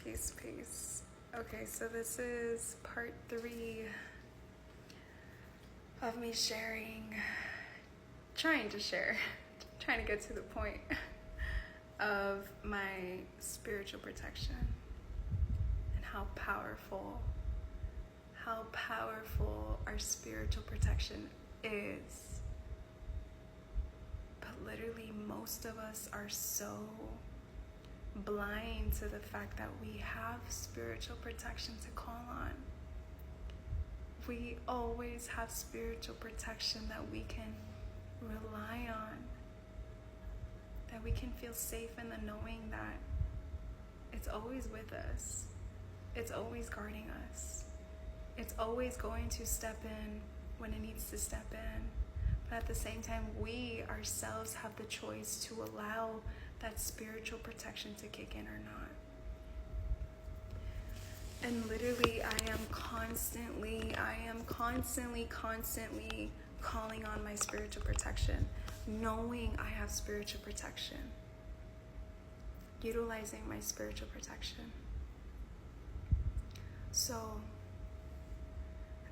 Peace, peace. Okay, so this is part 3 of me trying to get to the point of my spiritual protection and how powerful our spiritual protection is. But literally most of us are so blind to the fact that we have spiritual protection to call on. We always have spiritual protection that we can rely on, that we can feel safe in the knowing that it's always with us, it's always guarding us, it's always going to step in when it needs to step in. But at the same time, we ourselves have the choice to allow that spiritual protection to kick in or not. And literally, I am constantly calling on my spiritual protection, knowing I have spiritual protection, utilizing my spiritual protection. So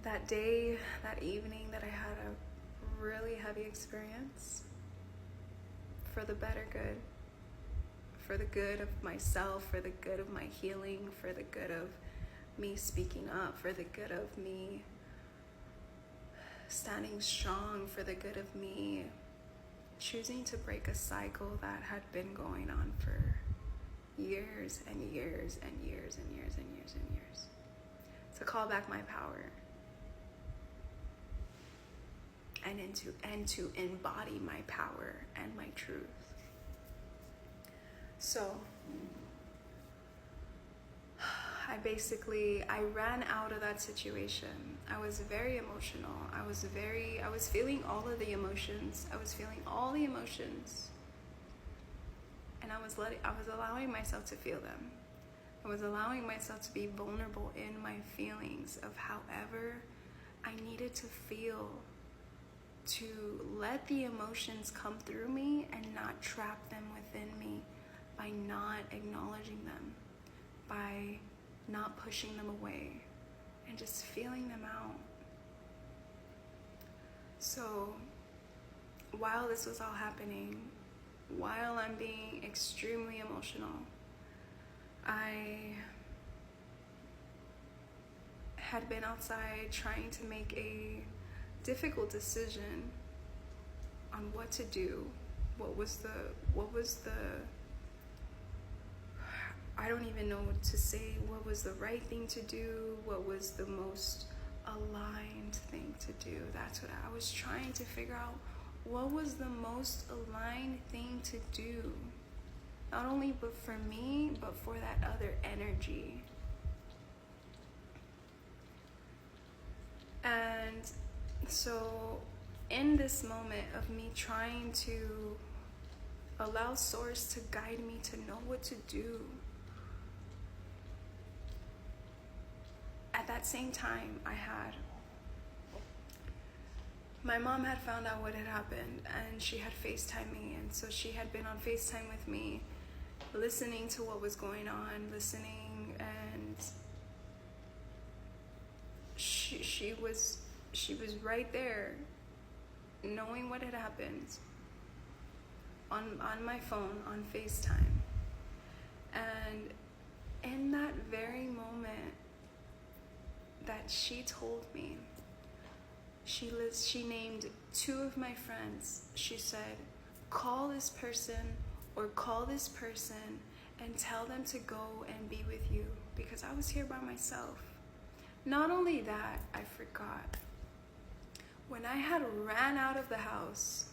that day, that evening that I had a really heavy experience, for the better good, for the good of myself, for the good of my healing, for the good of me speaking up, for the good of me standing strong, for the good of me choosing to break a cycle that had been going on for years and years and years and years and years and years. To call back my power and to embody my power and my truth. So I ran out of that situation. I was very emotional. I was feeling all of the emotions. I was feeling all the emotions. And I was allowing myself to feel them. I was allowing myself to be vulnerable in my feelings of however I needed to feel, to let the emotions come through me and not trap them within me by not acknowledging them, by not pushing them away, and just feeling them out. So while this was all happening, while I'm being extremely emotional, I had been outside trying to make a difficult decision on what to do. What was the I don't even know what to say. What was the right thing to do? What was the most aligned thing to do? That's what I was trying to figure out. What was the most aligned thing to do? Not only but for me, but for that other energy. And so in this moment of me trying to allow Source to guide me to know what to do, at that same time, my mom had found out what had happened, and she had FaceTimed me, and so she had been on FaceTime with me, listening to what was going on, and she was right there, knowing what had happened, on my phone, on FaceTime. And in that very moment that she told me, she named 2 of my friends. She said, call this person or call this person and tell them to go and be with you, because I was here by myself. Not only that, I forgot. When I had ran out of the house,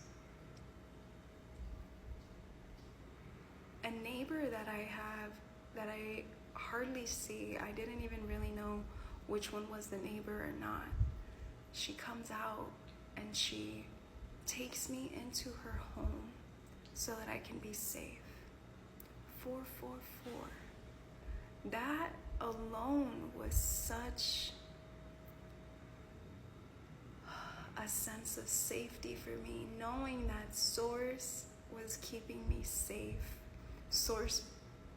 a neighbor that I hardly see, I didn't even really know which one was the neighbor or not, she comes out and she takes me into her home so that I can be safe. 444. That alone was such a sense of safety for me, knowing that Source was keeping me safe. Source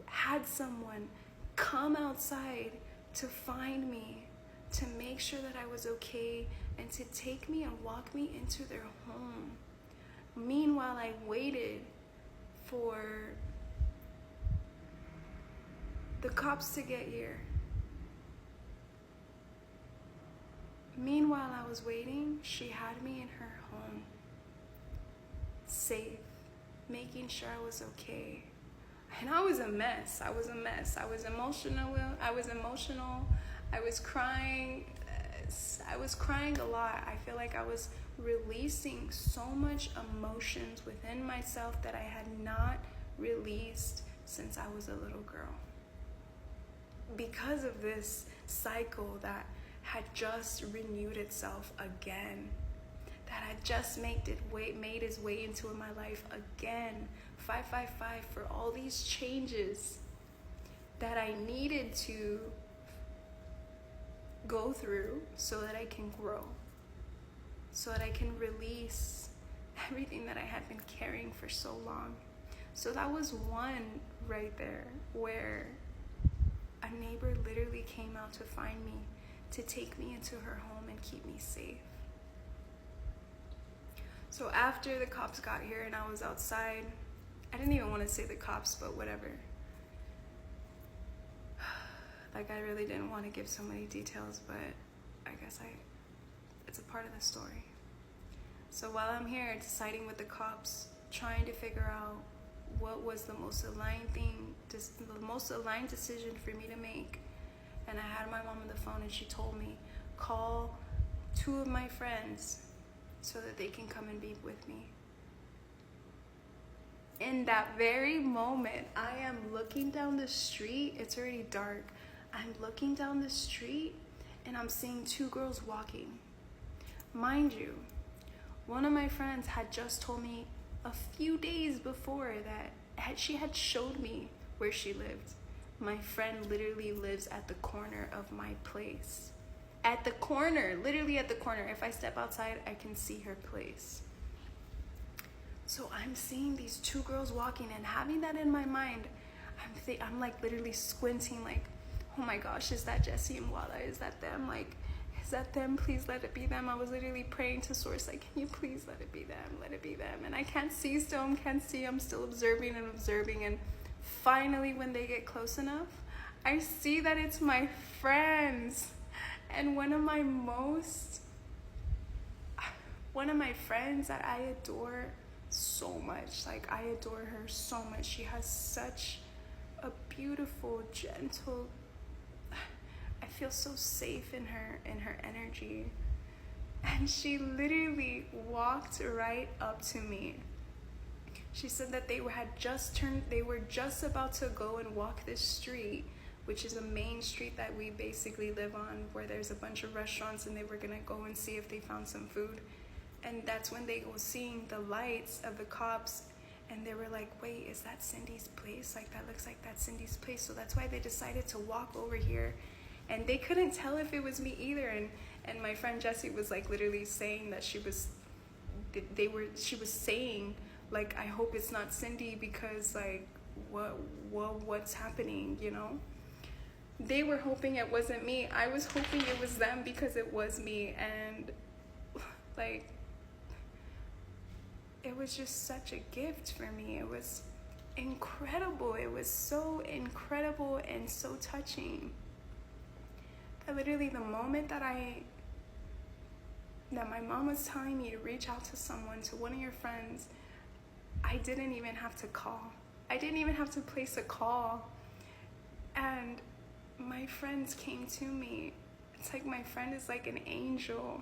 had someone come outside to find me, to make sure that I was okay, and to take me and walk me into their home. Meanwhile, I waited for the cops to get here. Meanwhile, I was waiting, she had me in her home, safe, making sure I was okay. And I was a mess. I was emotional. I was crying. I was crying a lot. I feel like I was releasing so much emotions within myself that I had not released since I was a little girl. Because of this cycle that had just renewed itself again, that had just made its way into my life again. 555 for all these changes that I needed to go through so that I can grow, so that I can release everything that I had been carrying for so long. So that was one right there where a neighbor literally came out to find me, to take me into her home and keep me safe. So after the cops got here and I was outside, I didn't even want to say the cops, but whatever. Like, I really didn't want to give so many details, but I guess it's a part of the story. So while I'm here deciding with the cops, trying to figure out what was the most aligned decision for me to make, and I had my mom on the phone and she told me, call 2 of my friends so that they can come and be with me. In that very moment, I am looking down the street. It's already dark. I'm looking down the street and I'm seeing 2 girls walking. Mind you, one of my friends had just told me a few days before that she had showed me where she lived. My friend literally lives at the corner of my place. At the corner, literally at the corner. If I step outside, I can see her place. So I'm seeing these 2 girls walking, and having that in my mind, I'm like literally squinting, like, oh my gosh, is that Jesse and Wala? Is that them? Like, is that them? Please let it be them. I was literally praying to Source, like, can you please let it be them? Let it be them. And I can't see still. I'm still observing. And finally, when they get close enough, I see that it's my friends. And one of my friends that I adore so much, like, I adore her so much. She has such a beautiful, gentle, I feel so safe in her energy. And she literally walked right up to me. She said that they were just about to go and walk this street, which is a main street that we basically live on, where there's a bunch of restaurants, and they were gonna go and see if they found some food. And that's when they were seeing the lights of the cops, and they were like, wait, is that Cyndii's place? Like, that looks like that's Cyndii's place. So that's why they decided to walk over here. And they couldn't tell if it was me either. And my friend Jessie was like literally saying that she was saying, like, I hope it's not Cyndiii, because like, what's happening, you know? They were hoping it wasn't me. I was hoping it was them, because it was me. And like, it was just such a gift for me. It was incredible. It was so incredible and so touching. That literally the moment that my mom was telling me to reach out to someone, to one of your friends, I didn't even have to call. I didn't even have to place a call. And my friends came to me. It's like my friend is like an angel,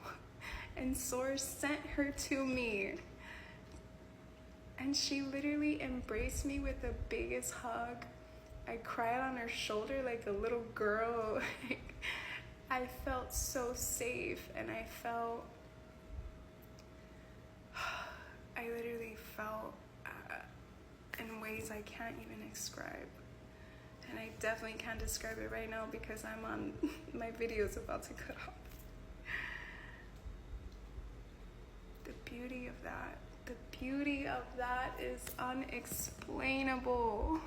and Source sent her to me. And she literally embraced me with the biggest hug. I cried on her shoulder like a little girl. I felt so safe, and I literally felt in ways I can't even describe. And I definitely can't describe it right now because my video's about to cut off. The beauty of that is unexplainable.